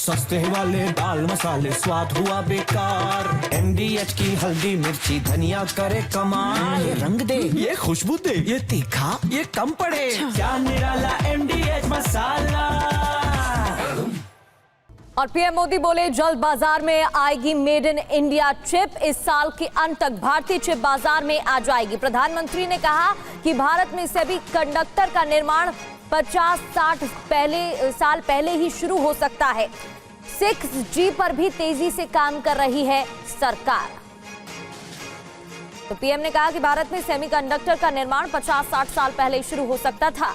सस्ते वाले दाल मसाले स्वाद हुआ बेकार। MDH की हल्दी मिर्ची धनिया करे कमाल। ये रंग दे, ये खुशबू दे, ये तीखा, ये कम पड़े। क्या निराला MDH मसाला। और पीएम मोदी बोले जल्द बाजार में आएगी मेड इन इंडिया चिप। इस साल के अंत तक भारतीय चिप बाजार में आ जाएगी। प्रधानमंत्री ने कहा कि भारत में सेमी कंडक्टर का निर्माण 50-60 साल पहले ही शुरू हो सकता है। 6G पर भी तेजी से काम कर रही है सरकार। तो पीएम ने कहा कि भारत में सेमीकंडक्टर का निर्माण 50-60 साल पहले शुरू हो सकता था।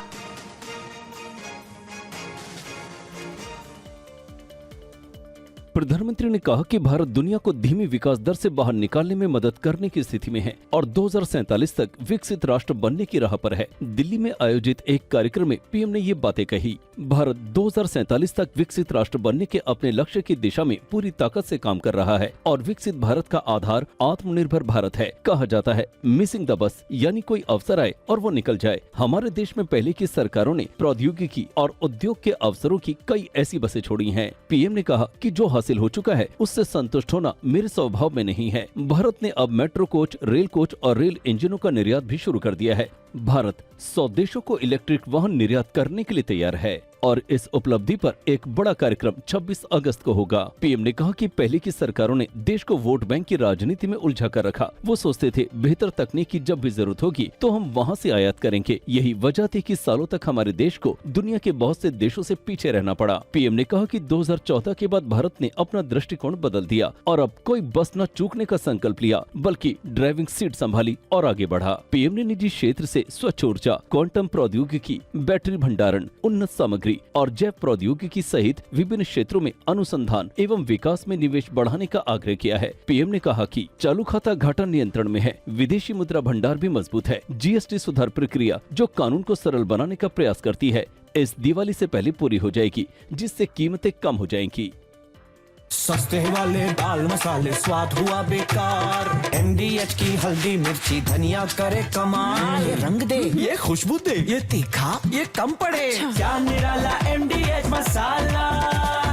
प्रधानमंत्री ने कहा कि भारत दुनिया को धीमी विकास दर से बाहर निकालने में मदद करने की स्थिति में है और 2047 तक विकसित राष्ट्र बनने की राह पर है। दिल्ली में आयोजित एक कार्यक्रम में पीएम ने ये बातें कही। भारत 2047 तक विकसित राष्ट्र बनने के अपने लक्ष्य की दिशा में पूरी ताकत से काम कर रहा है और विकसित भारत का आधार आत्मनिर्भर भारत है। कहा जाता है मिसिंग द बस, यानी कोई अवसर आए और वो निकल जाए। हमारे देश में पहले की सरकारों ने प्रौद्योगिकी और उद्योग के अवसरों की कई ऐसी बसें छोड़ी हैं। पीएम ने कहा कि जो हासिल हो चुका है उससे संतुष्ट होना मेरे स्वभाव में नहीं है। भारत ने अब मेट्रो कोच, रेल कोच और रेल इंजनों का निर्यात भी शुरू कर दिया है। भारत 100 देशों को इलेक्ट्रिक वाहन निर्यात करने के लिए तैयार है और इस उपलब्धि पर एक बड़ा कार्यक्रम 26 अगस्त को होगा। पीएम ने कहा कि पहले की सरकारों ने देश को वोट बैंक की राजनीति में उलझा कर रखा। वो सोचते थे बेहतर तकनीक की जब भी जरूरत होगी तो हम वहाँ से आयात करेंगे। यही वजह थी कि सालों तक हमारे देश को दुनिया के बहुत से देशों से पीछे रहना पड़ा। पीएम ने कहा कि 2014 के बाद भारत ने अपना दृष्टिकोण बदल दिया और अब कोई बस न चूकने का संकल्प लिया, बल्कि ड्राइविंग सीट संभाली और आगे बढ़ा। पीएम ने निजी क्षेत्र से स्वच्छ ऊर्जा, क्वांटम प्रौद्योगिकी, बैटरी भंडारण, उन्नत सामग्री और जैव प्रौद्योगिकी सहित विभिन्न क्षेत्रों में अनुसंधान एवं विकास में निवेश बढ़ाने का आग्रह किया है। पीएम ने कहा कि चालू खाता घाटा नियंत्रण में है, विदेशी मुद्रा भंडार भी मजबूत है। GST सुधार प्रक्रिया जो कानून को सरल बनाने का प्रयास करती है, इस दिवाली से पहले पूरी हो जाएगी, जिससे कीमतें कम हो जाएंगी। सस्ते वाले दाल मसाले स्वाद हुआ बेकार। MDH की हल्दी मिर्ची धनिया करे कमाल। ये रंग दे, ये खुशबू दे, ये तीखा, ये कम पड़े। क्या निराला MDH मसाला।